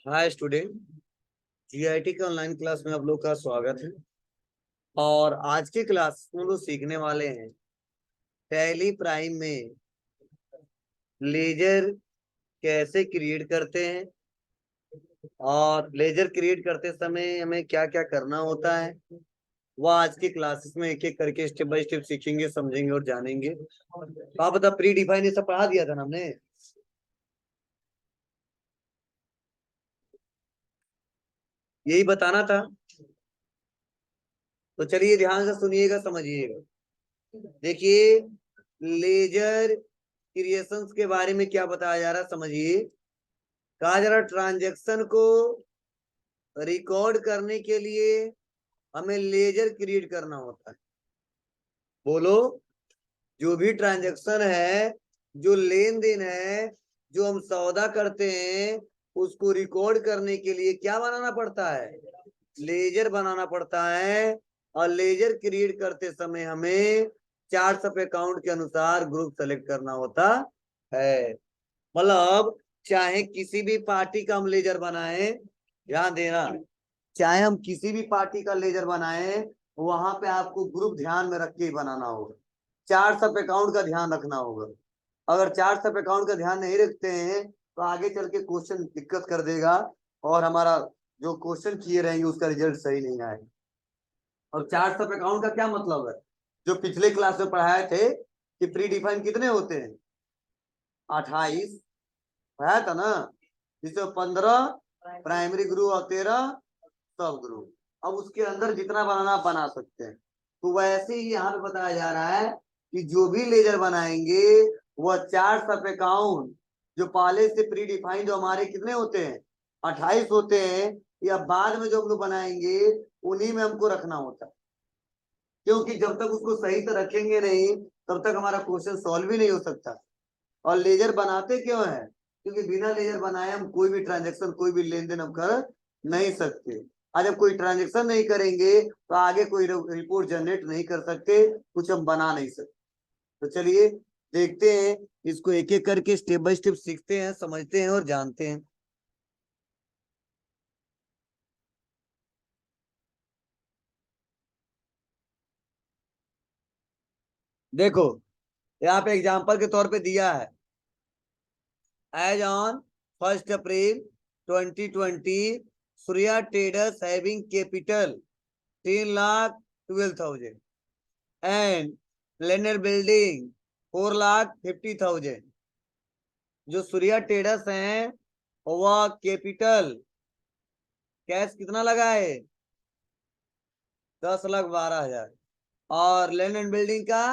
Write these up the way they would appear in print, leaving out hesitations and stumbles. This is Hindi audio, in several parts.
Hi student. जीआईटी के ऑनलाइन क्लास में आप लोग का स्वागत है। और आज के क्लास में हम लोग सीखने वाले हैं टैली प्राइम में लेजर कैसे क्रिएट करते हैं और लेजर क्रिएट करते समय हमें क्या क्या करना होता है। वह आज की क्लासेस में एक एक करके स्टेप बाय स्टेप सीखेंगे, समझेंगे और जानेंगे। तो आप बता, प्री डिफाइन ये सब पढ़ा दिया था ना हमने? यही बताना था। तो चलिए ध्यान से सुनिएगा, समझिएगा। देखिए, लेजर क्रिएशंस के बारे में क्या बताया जा रहा है, समझिए। कहा जा रहा ट्रांजेक्शन को रिकॉर्ड करने के लिए हमें लेजर क्रिएट करना होता है। बोलो। जो भी ट्रांजेक्शन है, जो लेन देन है, जो हम सौदा करते हैं, उसको रिकॉर्ड करने के लिए क्या बनाना पड़ता है? लेजर बनाना पड़ता है। और लेजर क्रिएट करते समय हमें चार्ट्स ऑफ अकाउंट के अनुसार ग्रुप सेलेक्ट करना होता है। मतलब चाहे किसी भी पार्टी का हम लेजर बनाए, ध्यान देना, चाहे हम किसी भी पार्टी का लेजर बनाए, वहां पे आपको ग्रुप ध्यान में रख के ही बनाना होगा। चार्ट्स ऑफ अकाउंट का ध्यान रखना होगा। अगर चार्ट्स ऑफ अकाउंट का ध्यान नहीं रखते हैं तो आगे चल के क्वेश्चन दिक्कत कर देगा और हमारा जो क्वेश्चन किए रहेंगे उसका रिजल्ट सही नहीं आएगा। और चार्ट्स ऑफ अकाउंट का क्या मतलब है? जो पिछले क्लास में पढ़ाए थे कि प्री डिफाइन कितने होते हैं? 28 पढ़ाया था ना। जिसमें 15 प्राइमरी ग्रुप और 13 सब ग्रुप। अब उसके अंदर जितना बनाना आप बना सकते हैं। तो वैसे ही यहाँ पे बताया जा रहा है कि जो भी लेजर बनाएंगे वह चार्ट्स ऑफ अकाउंट जो पहले से प्री डिफाइंड जो हमारे कितने होते हैं, 28 होते हैं, या बाद में जो हम लोग बनाएंगे उन्हीं में हमको रखना होता है। क्योंकि जब तक उसको सही से रखेंगे नहीं तब तक हमारा क्वेश्चन सॉल्व ही नहीं हो सकता। और लेजर बनाते क्यों है? क्योंकि बिना लेजर बनाए हम कोई भी ट्रांजेक्शन, कोई भी लेन देन हम कर नहीं सकते। और जब कोई ट्रांजेक्शन नहीं करेंगे तो आगे कोई रिपोर्ट जनरेट नहीं कर सकते, कुछ हम बना नहीं सकते। तो चलिए देखते हैं, इसको एक एक करके स्टेप बाय स्टेप सीखते हैं, समझते हैं और जानते हैं। देखो, यहाँ पे एग्जाम्पल के तौर पे दिया है, as on 1 April 2020 Surya traders having capital 3,12,000 and लेनर बिल्डिंग 4,50,000। जो सूर्या ट्रेडर्स हैं वह कैपिटल कैश कितना लगा है? 10,12,000। और लैंड एंड बिल्डिंग का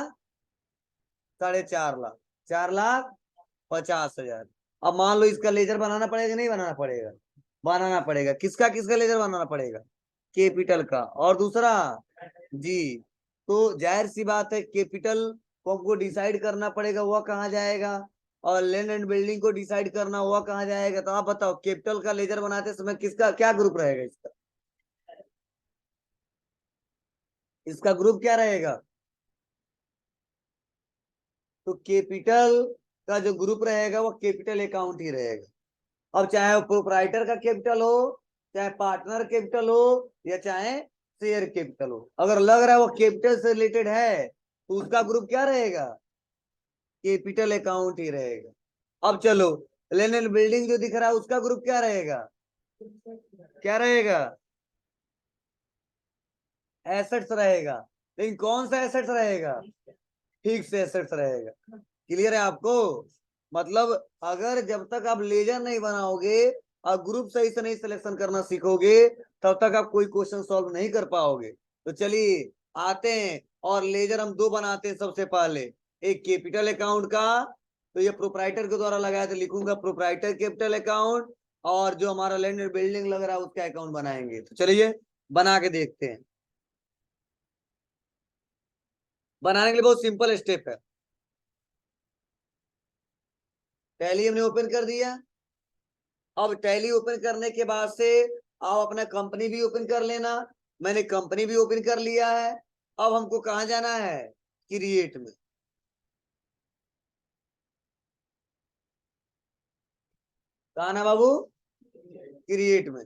4.5 लाख, 4,50,000। अब मान लो इसका लेजर बनाना पड़ेगा, नहीं बनाना पड़ेगा? बनाना पड़ेगा। किसका किसका लेजर बनाना पड़ेगा? कैपिटल का। और दूसरा जी। तो जाहिर सी बात है कैपिटल को हमको डिसाइड करना पड़ेगा वह कहाँ जाएगा, और लैंड एंड बिल्डिंग को डिसाइड करना हुआ कहाँ जाएगा। तो आप बताओ कैपिटल का लेजर बनाते समय किसका क्या ग्रुप रहेगा? इसका इसका ग्रुप क्या रहेगा? तो कैपिटल का जो ग्रुप रहेगा वो कैपिटल अकाउंट ही रहेगा। अब चाहे वो प्रोप्राइटर का कैपिटल हो, चाहे पार्टनर कैपिटल हो, या चाहे शेयर कैपिटल हो, अगर लग रहा है वो कैपिटल से रिलेटेड है तो उसका ग्रुप क्या रहेगा? कैपिटल अकाउंट ही रहेगा। अब चलो, लैंड एंड बिल्डिंग जो दिख रहा है उसका ग्रुप क्या रहेगा? क्या रहेगा? एसेट्स रहेगा। लेकिन कौन सा एसेट्स रहेगा? फिक्स एसेट्स रहेगा। क्लियर है आपको? मतलब अगर जब तक आप लेजर नहीं बनाओगे और ग्रुप सही से नहीं सिलेक्शन करना सीखोगे तब तक आप कोई क्वेश्चन सॉल्व नहीं कर पाओगे। तो चलिए आते हैं, और लेजर हम दो बनाते हैं। सबसे पहले एक कैपिटल अकाउंट का, तो ये प्रोप्राइटर के द्वारा लगाया, तो लिखूंगा प्रोप्राइटर कैपिटल अकाउंट। और जो हमारा लैंड एंड बिल्डिंग लग रहा है उसका अकाउंट बनाएंगे। तो चलिए बना के देखते हैं। बनाने के लिए बहुत सिंपल स्टेप है। टैली हमने ओपन कर दिया। अब टैली ओपन करने के बाद से आप अपना कंपनी भी ओपन कर लेना। मैंने कंपनी भी ओपन कर लिया है। अब हमको कहाँ जाना है? क्रिएट में। कहा ना बाबू? क्रिएट में।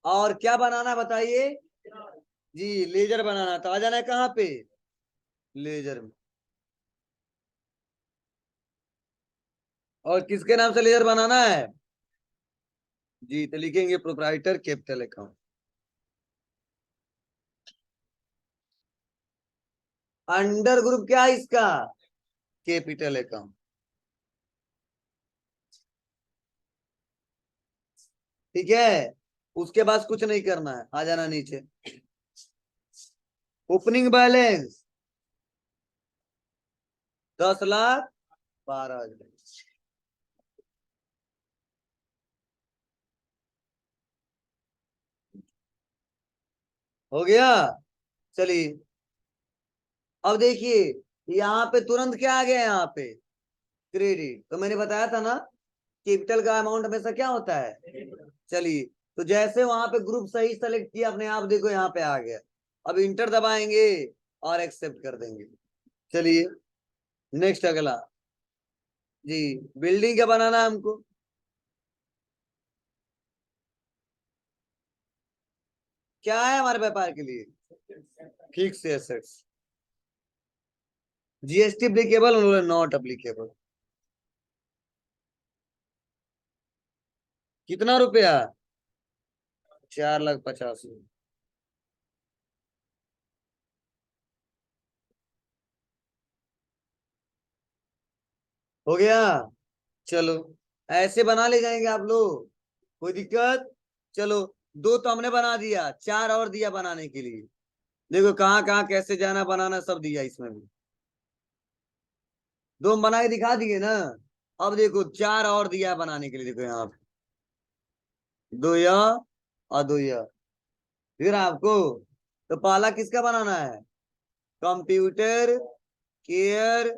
और क्या बनाना बताइए जी, लेजर बनाना। तो आ जाना है कहाँ पे, लेजर में। और किसके नाम से लेजर बनाना है जी, तो लिखेंगे proprietor capital account. Under group क्या है इसका, कैपिटल अकाउंट। ठीक है, उसके बाद कुछ नहीं करना है, आ जाना नीचे। Opening balance 10,12,000। हो गया। चलिए अब देखिए, यहाँ पे तुरंत क्या आ गया, यहाँ पे क्रेडिट। तो मैंने बताया था ना, कैपिटल का अमाउंट हमेशा क्या होता है। चलिए, तो जैसे वहां पे ग्रुप सही सेलेक्ट किया अपने आप, देखो यहाँ पे आ गया। अब इंटर दबाएंगे और एक्सेप्ट कर देंगे। चलिए नेक्स्ट अगला जी, बिल्डिंग क्या बनाना है हमको, क्या है हमारे व्यापार के लिए, fix assets. GST applicable, not applicable. कितना रुपया, 4,85,000। हो गया। चलो ऐसे बना ले जाएंगे आप लोग, कोई दिक्कत। चलो, दो तो हमने बना दिया, चार और दिया बनाने के लिए। देखो कहाँ कहाँ कैसे जाना बनाना सब दिया इसमें भी। दो हम बना के दिखा दिए ना। अब देखो चार और दिया है बनाने के लिए, देखो यहाँ पे दो या और दो या। फिर आपको तो पहला किसका बनाना है, कंप्यूटर केयर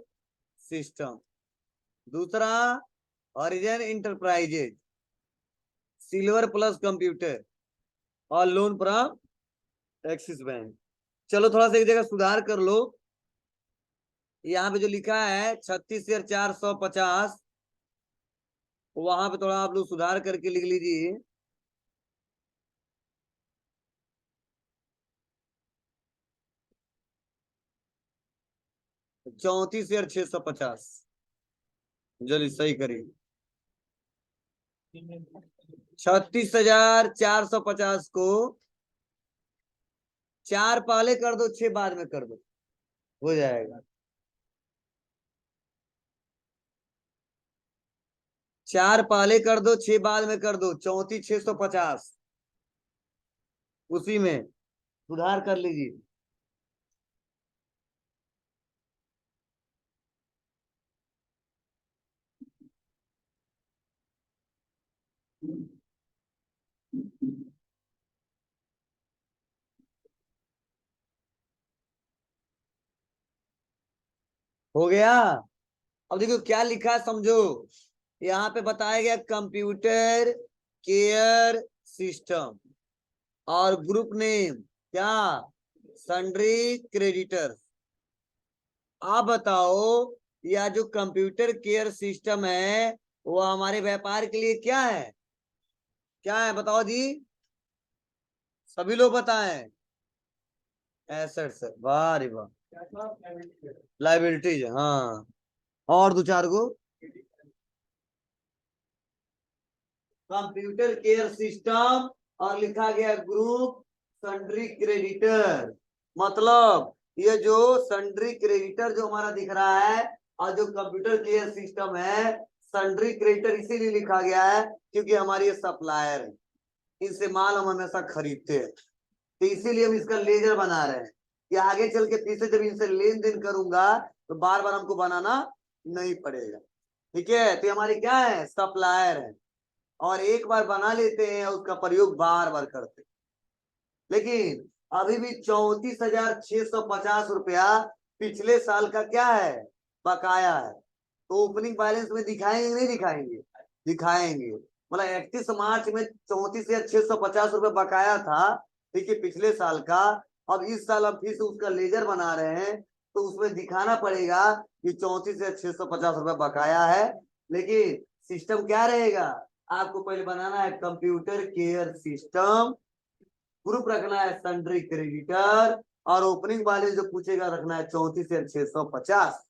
सिस्टम। दूसरा horizon enterprises, silver plus computer, और लोन फ्रॉम एक्सिस बैंक। चलो थोड़ा सा एक जगह सुधार कर लो, यहाँ पे जो लिखा है 36,450, वहां पे थोड़ा आप लोग सुधार करके लिख लीजिए। 34,650, जल्दी सही करिए। 36,450 को चार पहले कर दो, छह बाद में कर दो, हो जाएगा। चार पहले कर दो, छह बाद में कर दो, 34,650, उसी में सुधार कर लीजिए। हो गया। अब देखो क्या लिखा है समझो, यहाँ पे बताया गया कंप्यूटर केयर सिस्टम, और ग्रुप नेम क्या, सन्ड्री क्रेडिटर्स। आप बताओ, यह जो कंप्यूटर केयर सिस्टम है वो हमारे व्यापार के लिए क्या है, क्या है बताओ जी, सभी लोग बताएं। एसेट्स है, वाह रे वाह, लाइबिलिटीज है हाँ। और दो चार गो, कंप्यूटर केयर सिस्टम, और लिखा गया ग्रुप सन्ड्री क्रेडिटर। मतलब ये जो सन्ड्री क्रेडिटर जो हमारा दिख रहा है, और जो कंप्यूटर केयर सिस्टम है, सन्ड्री क्रेडिटर इसीलिए लिखा गया है क्योंकि हमारे ये सप्लायर है, इनसे माल हम हमेशा खरीदते हैं। तो इसीलिए हम इसका लेजर बना रहे हैं कि आगे चल के पीछे जब इनसे लेन देन करूंगा तो बार बार हमको बनाना नहीं पड़ेगा। ठीक है, तो हमारे क्या है, सप्लायर है, और एक बार बना लेते हैं उसका प्रयोग बार बार करते हैं। लेकिन अभी भी 34,650 पिछले साल का क्या है, बकाया है। तो ओपनिंग बैलेंस में दिखाएंगे नहीं दिखाएंगे, दिखाएंगे। मतलब 31 मार्च में 34,650 बकाया था, ठीक है, पिछले साल का। अब इस साल हम फिर से उसका लेजर बना रहे हैं, तो उसमें दिखाना पड़ेगा कि 34,650 बकाया है। लेकिन सिस्टम क्या रहेगा, आपको पहले बनाना है कंप्यूटर केयर सिस्टम, ग्रुप रखना है सन्ड्री क्रेडिटर, और ओपनिंग बैलेंस जो पूछेगा रखना है 34,650।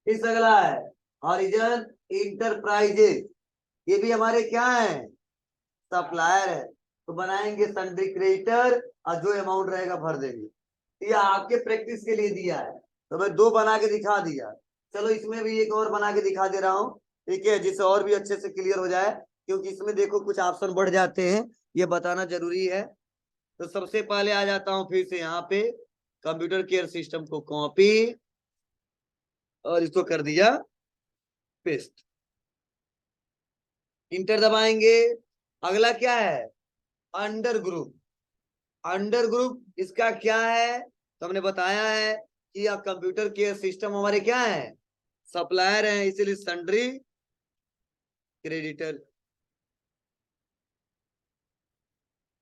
इस अगला है हॉरिजन इंटरप्राइजेज, ये भी हमारे क्या है, सप्लायर है। तो बनाएंगे सन्ड्री क्रेडिटर और जो अमाउंट रहेगा भर देंगे। ये आपके प्रैक्टिस के लिए दिया है, तो मैं 2 बना के दिखा दिया। चलो इसमें भी एक और बना के दिखा दे रहा हूँ, ठीक है, जिससे और भी अच्छे से क्लियर हो जाए, क्योंकि इसमें देखो कुछ ऑप्शन बढ़ जाते हैं, ये बताना जरूरी है। तो सबसे पहले आ जाता हूँ फिर से यहाँ पे, कंप्यूटर केयर सिस्टम को कॉपी और इसको कर दिया पेस्ट, इंटर दबाएंगे। अगला क्या है, अंडर ग्रुप। अंडर ग्रुप इसका क्या है, तो हमने बताया है कि यह कंप्यूटर केयर सिस्टम हमारे क्या है, सप्लायर है, इसीलिए सन्ड्री क्रेडिटर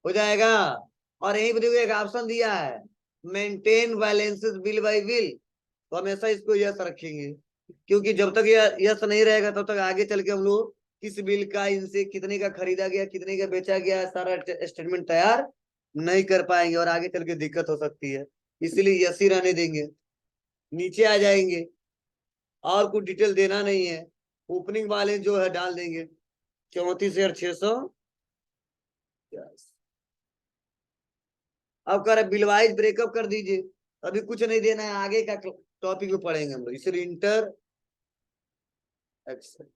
हो जाएगा। और यहीं पर देखो एक ऑप्शन दिया है, maintain balances bill bye bill, तो हमेशा इसको यस रखेंगे, क्योंकि जब तक यह यस नहीं रहेगा तब तक आगे चल के हम लोग किस बिल का, इनसे कितने का खरीदा गया, कितने का बेचा गया, सारा स्टेटमेंट तैयार नहीं कर पाएंगे और आगे चल के दिक्कत हो सकती है, इसलिए यस ही रहने देंगे। नीचे आ जाएंगे, और कुछ डिटेल देना नहीं है, ओपनिंग बैलेंस जो है डाल देंगे 34,600। अब कर बिल वाइज ब्रेकअप कर दीजिए, अभी कुछ नहीं देना है, आगे का टॉपिक में पढ़ेंगे हम लोग, इसलिए इंटर एक्सेल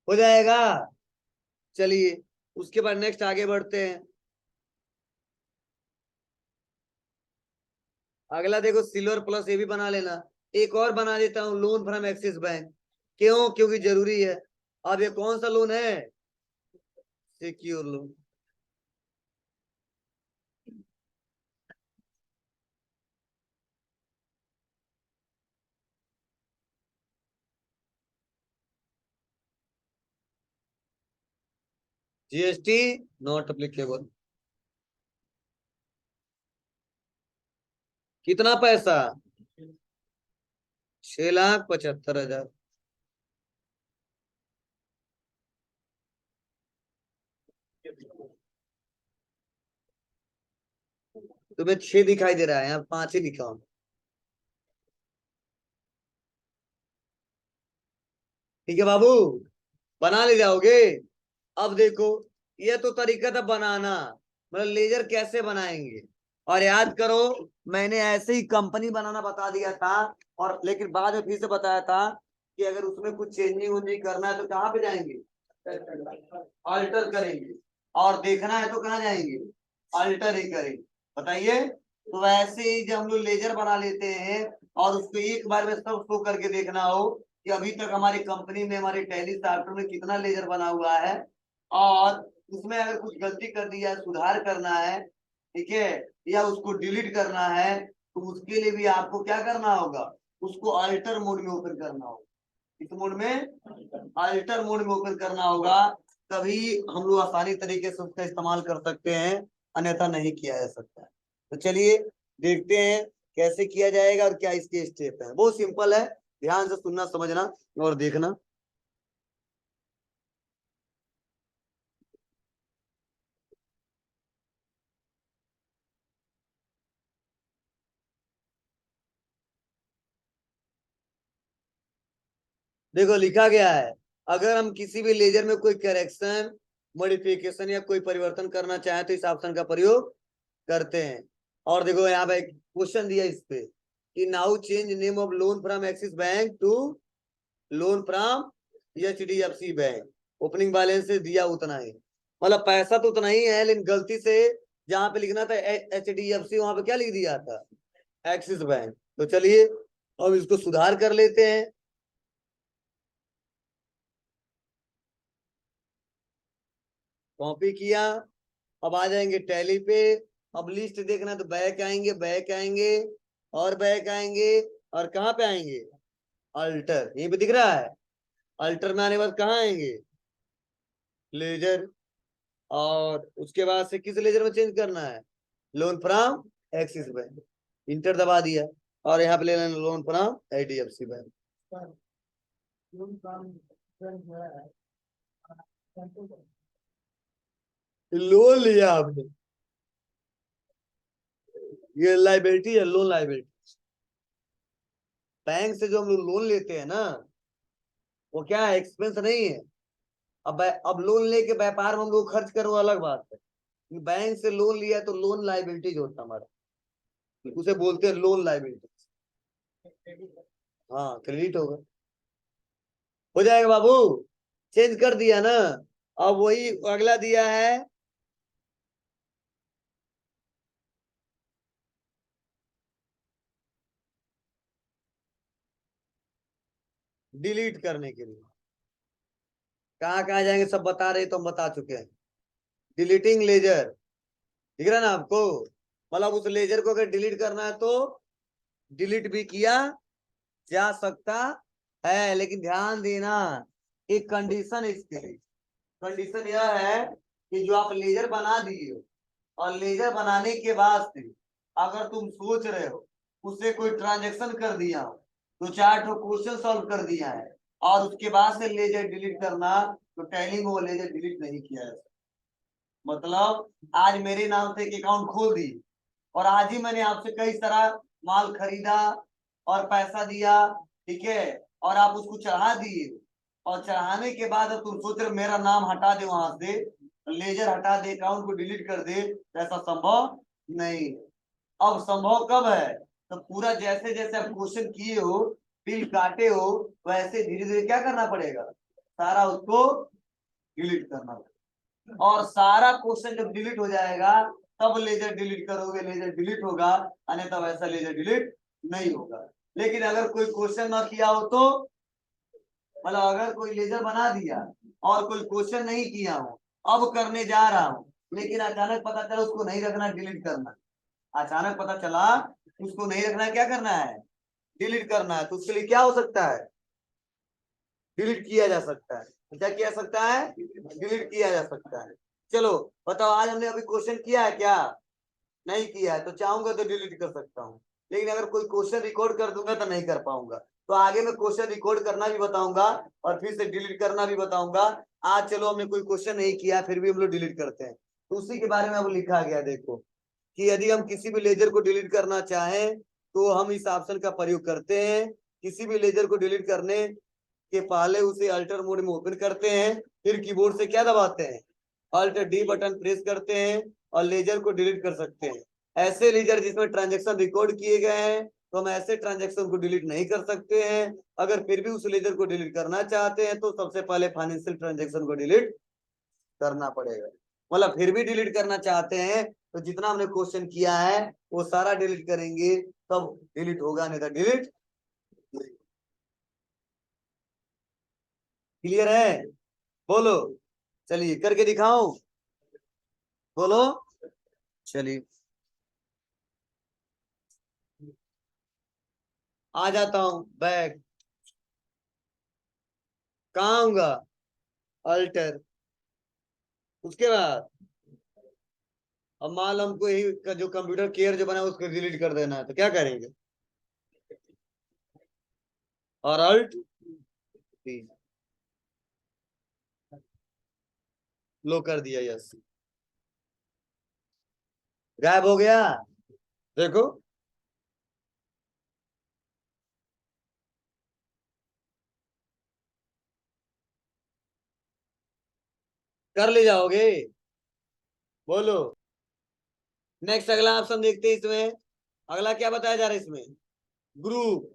हो जाएगा। चलिए उसके बाद नेक्स्ट आगे बढ़ते हैं। अगला देखो सिल्वर प्लस, ये भी बना लेना। एक और बना देता हूँ, लोन फ्रॉम एक्सिस बैंक, क्यों, क्योंकि जरूरी है। अब ये कौन सा लोन है, secure loan. GST not applicable. कितना पैसा, 6,75,000। तुम्हें 6 दिखाई दे रहा है, यहाँ 5 ही लिखा हूं। ठीक है बाबू, बना ले जाओगे। अब देखो, ये तो तरीका था बनाना, मतलब लेजर कैसे बनाएंगे। और याद करो, मैंने ऐसे ही कंपनी बनाना बता दिया था, और लेकिन बाद में फिर से बताया था कि अगर उसमें कुछ चेंजिंग वेंजिंग करना है तो कहाँ पे जाएंगे, अल्टर करेंगे, और देखना है तो कहाँ जाएंगे, अल्टर ही करेंगे। बताइए, तो वैसे ही जब हम लोग लेजर बना लेते हैं और उसको एक बार में सब शो करके देखना हो कि अभी तक हमारी कंपनी में, हमारे टैली सॉफ्टवेयर में कितना लेजर बना हुआ है, और उसमें अगर कुछ गलती कर दी है, सुधार करना है, ठीक है, या उसको डिलीट करना है, तो उसके लिए भी आपको क्या करना होगा, उसको अल्टर मोड में ओपन करना होगा। इस मोड में, अल्टर मोड में ओपन करना होगा, तभी हम लोग आसानी तरीके से उसका इस्तेमाल कर सकते हैं, अन्यथा नहीं किया जा सकता है। तो चलिए देखते हैं कैसे किया जाएगा और क्या इसके स्टेप है। बहुत सिंपल है, ध्यान से सुनना, समझना और देखना। देखो लिखा गया है, अगर हम किसी भी लेजर में कोई करेक्शन, मॉडिफिकेशन या कोई परिवर्तन करना चाहें तो इस ऑप्शन का प्रयोग करते हैं। और देखो यहाँ पे क्वेश्चन दिया इस पे कि now change name of loan from Axis bank to loan from HDFC bank, opening balance से दिया उतना ही, मतलब पैसा तो उतना ही है, लेकिन गलती से जहां पे लिखना था एचडीएफसी, वहां पे क्या लिख दिया था, एक्सिस बैंक। तो चलिए अब इसको सुधार कर लेते हैं। कॉपी किया, अब आ जाएंगे टैली पे। अब लिस्ट देखना तो बैक आएंगे, बैक आएंगे और बैक आएंगे, और कहाँ पे आएंगे, अल्टर, यहीं पे दिख रहा है। अल्टर में आने के बाद कहाँ आएंगे, लेजर, और उसके बाद से किस लेजर में चेंज करना है, loan from Axis bank, inter दबा दिया, और यहाँ पे ले लेना loan from HDFC bank. Loan लिया आपने, ये लाइबिलिटी है, लोन लाइबिलिटी। बैंक से जो हम लोग लोन लेते हैं ना, वो क्या है, एक्सपेंस नहीं है। अब लोन लेके व्यापार में हम लोग खर्च करो, अलग बात है। बैंक से लोन लिया तो लोन लाइबिलिटी जो होता है हमारा, उसे बोलते हैं लोन लाइबिलिटी। हाँ, क्रेडिट होगा, हो जाएगा बाबू, चेंज कर दिया ना। अब वही अगला दिया है, डिलीट करने के लिए। कहाँ कहाँ जाएंगे सब बता रहे, तो हम बता चुके हैं। डिलीटिंग लेजर, दिख रहा ना आपको, मतलब उस लेजर को अगर डिलीट करना है तो डिलीट भी किया जा सकता है, लेकिन ध्यान देना, एक कंडीशन इसके लिए। कंडीशन यह है कि जो आप लेजर बना दिए हो, और लेजर बनाने के बाद से अगर तुम सोच रहे हो उससे कोई ट्रांजेक्शन कर दिया हो, तो 4 क्वेश्चन सॉल्व कर दिया है, और उसके बाद से लेजर डिलीट करना, तो टैली में वो लेजर डिलीट नहीं किया है। मतलब आज मेरे नाम से एक अकाउंट खोल दी, और आज ही मैंने आपसे कई सारा माल खरीदा और पैसा दिया, ठीक है, और आप उसको चढ़ा दिए, और चढ़ाने के बाद अब तुम सोच रहे मेरा नाम हटा दे, वहां से लेजर हटा दे, अकाउंट को डिलीट कर दे, तो ऐसा संभव नहीं। अब संभव कब है, तो पूरा जैसे जैसे आप क्वेश्चन किए हो, बिल काटे हो, वैसे धीरे धीरे क्या करना पड़ेगा, सारा उसको डिलीट करना पड़ेगा। और सारा क्वेश्चन जब डिलीट हो जाएगा, तब लेजर डिलीट करोगे, लेजर डिलीट होगा, अन्यथा वैसा लेजर डिलीट नहीं होगा। लेकिन अगर कोई क्वेश्चन ना किया हो तो, मतलब अगर कोई लेजर बना दिया और कोई क्वेश्चन नहीं किया हो, अब करने जा रहा हूं, लेकिन अचानक पता चला उसको नहीं रखना, डिलीट करना, अचानक पता चला उसको नहीं रखना, क्या करना है, डिलीट करना है, तो उसके लिए क्या हो सकता है, डिलीट किया जा सकता है। क्या किया जा सकता है, डिलीट किया जा सकता है। चलो बताओ, आज हमने अभी क्वेश्चन किया है क्या, नहीं किया है, तो चाहूंगा तो डिलीट कर सकता हूँ, लेकिन अगर कोई क्वेश्चन रिकॉर्ड कर दूंगा तो नहीं कर पाऊंगा। तो आगे मैं क्वेश्चन रिकॉर्ड करना भी बताऊंगा, और फिर से डिलीट करना भी बताऊंगा। आज चलो हमने कोई क्वेश्चन नहीं किया, फिर भी हम लोग डिलीट करते हैं, तो उसी के बारे में अब लिखा गया, देखो कि यदि हम किसी भी लेजर को डिलीट करना चाहें तो हम इस ऑप्शन का प्रयोग करते हैं। किसी भी लेजर को डिलीट करने के पहले उसे अल्टर मोड में ओपन करते हैं, फिर कीबोर्ड से क्या दबाते हैं, अल्टर डी बटन प्रेस करते हैं, और लेजर को डिलीट कर सकते हैं। ऐसे लेजर जिसमें ट्रांजेक्शन रिकॉर्ड किए गए हैं, तो हम ऐसे ट्रांजेक्शन को डिलीट नहीं कर सकते हैं। अगर फिर भी उस लेजर को डिलीट करना चाहते हैं, तो सबसे पहले फाइनेंशियल ट्रांजेक्शन को डिलीट करना पड़ेगा। मतलब फिर भी डिलीट करना चाहते हैं, तो जितना हमने क्वेश्चन किया है वो सारा डिलीट करेंगे, तब डिलीट होगा, नहीं तो डिलीट। क्लियर है, बोलो, चलिए करके दिखाओ, बोलो, चलिए आ जाता हूं बैक, कहाँ आऊंगा, अल्टर, उसके बाद अब मान लो हमको यही का जो कंप्यूटर केयर जो बना है उसको डिलीट कर देना है, तो क्या करेंगे, और अल्ट लो कर दिया, यस, गायब हो गया, देखो, कर ले जाओगे, बोलो। नेक्स्ट अगला ऑप्शन देखते हैं इसमें, अगला क्या बताया जा रहा है इसमें, ग्रुप,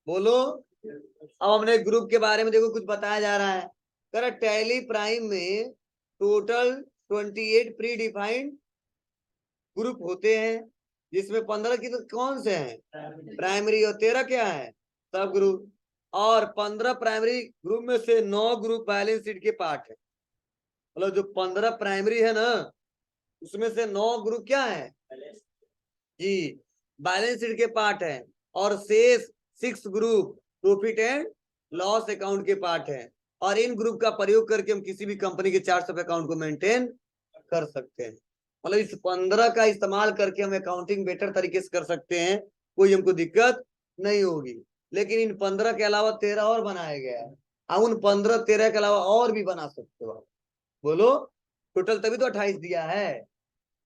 बोलो। अब हमने ग्रुप के बारे में देखो कुछ बताया जा रहा है, कर टैली प्राइम में टोटल 28 प्री डिफाइंड ग्रुप होते हैं, जिसमें 15 की तो कौन से हैं, प्राइमरी, और 13 क्या है, सब ग्रुप। और 15 प्राइमरी ग्रुप में से 9 ग्रुप बैलेंस शीट के पार्ट है। मतलब जो 15 प्राइमरी है ना, उसमें से 9 ग्रुप क्या है, जी, बैलेंस शीट के पार्ट है, और शेष 6 group profit and loss account के पार्ट है। और इन ग्रुप का प्रयोग करके हम किसी भी कंपनी के चार्ट्स ऑफ अकाउंट को मेंटेन कर सकते हैं। मतलब इस 15 का इस्तेमाल करके हम अकाउंटिंग बेटर तरीके से कर सकते हैं, कोई हमको दिक्कत नहीं होगी। लेकिन इन 15 के अलावा 13 और बनाया गया है, अब उन 15-13 के अलावा और भी बना सकते हो। बोलो, टोटल तभी तो 28 दिया है।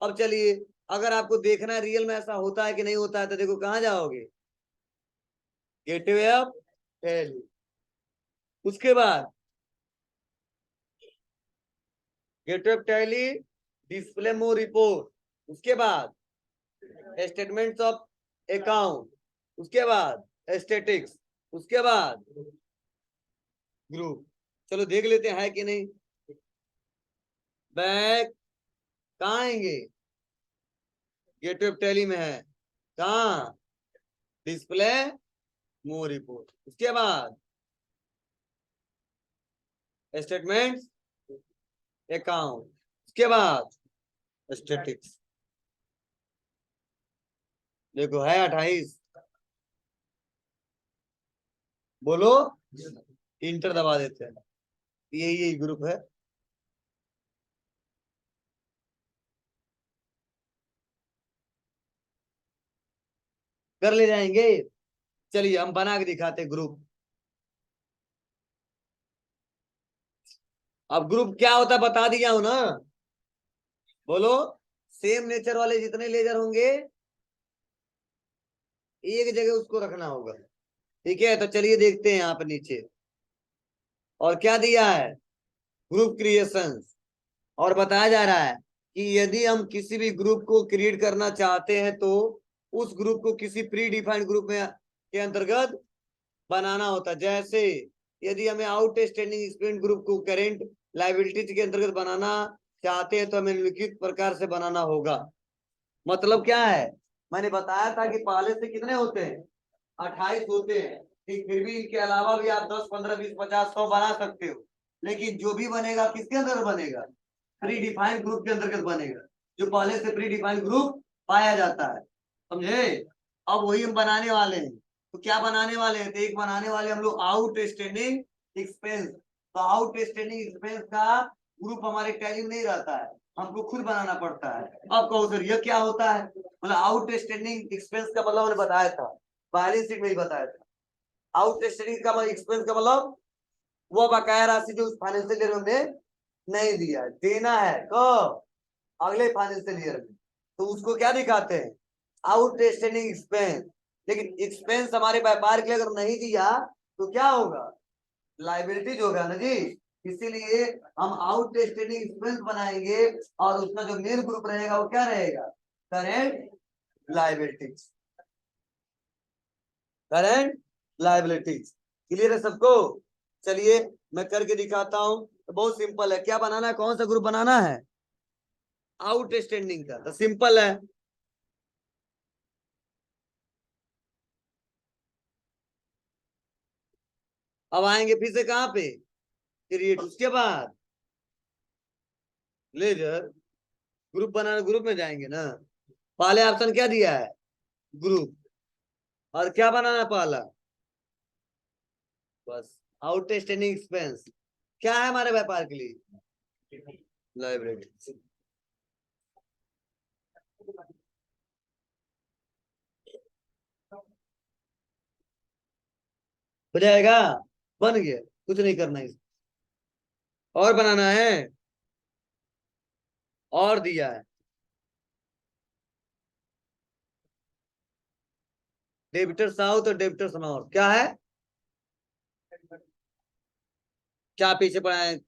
अब चलिए, अगर आपको देखना है रियल में ऐसा होता है कि नहीं होता है, तो देखो कहाँ जाओगे, गेटवे ऑफ टैली, उसके बाद gateway of tally, display more report, उसके बाद स्टेटमेंट्स ऑफ अकाउंट, उसके बाद स्टैटिक्स, उसके बाद ग्रुप। चलो देख लेते हैं कि नहीं। बैक कहाँ आएंगे, गेटवे ऑफ टैली में है, कहाँ, डिस्प्ले मोर रिपोर्ट, उसके बाद स्टेटमेंट्स अकाउंट, उसके बाद स्टैटिक्स। देखो है 28, बोलो, इंटर दबा देते हैं, यही ग्रुप है। कर ले जाएंगे। चलिए हम बना के दिखाते ग्रुप। अब ग्रुप क्या होता है बता दिया हूं ना, बोलो, सेम नेचर वाले जितने लेजर होंगे एक जगह उसको रखना होगा। ठीक है, तो चलिए देखते हैं यहाँ पे नीचे, और क्या दिया है, ग्रुप क्रिएशंस। और बताया जा रहा है कि यदि हम किसी भी ग्रुप को क्रिएट करना चाहते हैं तो उस ग्रुप को किसी प्री डिफाइंड ग्रुप में के अंतर्गत बनाना होता है। जैसे यदि हमें आउटस्टैंडिंग एक्सपेंस ग्रुप को करेंट लायबिलिटीज के अंतर्गत बनाना चाहते हैं तो हमें निम्नलिखित प्रकार से बनाना होगा। मतलब क्या है, मैंने बताया था कि पहले से कितने होते हैं, 28 होते हैं। ठीक, फिर भी इनके अलावा भी आप 10, 15, 20, 50, 100 बना सकते हो, लेकिन जो भी बनेगा किसके अंदर बनेगा, प्री डिफाइंड ग्रुप के अंतर्गत बनेगा, जो पहले से प्री डिफाइंड ग्रुप पाया जाता है। समझे। अब वही हम बनाने वाले हैं। तो क्या बनाने वाले हैं, तो एक बनाने वाले हम लोग आउट स्टैंडिंग एक्सपेंस। तो आउट स्टैंडिंग एक्सपेंस का ग्रुप हमारे टैली में नहीं रहता है, हमको खुद बनाना पड़ता है। अब कहो सर ये क्या होता है, मतलब आउट स्टैंडिंग एक्सपेंस का मतलब मैंने बताया था, बैलेंस शीट में ही बताया था। आउट स्टैंडिंग का एक्सपेंस का मतलब वो बकाया राशि जो उस फाइनेंशियल ईयर में नहीं दिया है, देना है कब, अगले फाइनेंशियल ईयर में, तो उसको क्या दिखाते हैं, आउट स्टैंडिंग एक्सपेंस। लेकिन एक्सपेंस हमारे व्यापार के लिए अगर नहीं दिया तो क्या होगा, लाइबिलिटीज होगा ना जी। इसीलिए हम आउट स्टैंडिंग एक्सपेंस बनाएंगे और उसका जो मेन ग्रुप रहेगा वो क्या रहेगा, current liabilities, current liabilities. Clear है सबको। चलिए मैं करके दिखाता हूं, तो बहुत सिंपल है, क्या बनाना है, कौन सा ग्रुप बनाना है, आउटस्टैंडिंग का, तो सिंपल है। अब आएंगे फिर से कहां पे, क्रिएट, उसके बाद लेजर, ग्रुप बनाना, ग्रुप में जाएंगे ना, पहले ऑप्शन क्या दिया है, ग्रुप, और क्या बनाना पहला, बस आउटस्टैंडिंग एक्सपेंस, क्या है हमारे व्यापार के लिए, लाइबिलिटी। हो जाएगा, बन गया, कुछ नहीं करना है, और बनाना है, और दिया है डेबिटर साउथ और डेबिटर नॉर्थ, क्या है, क्या पीछे पड़ा है,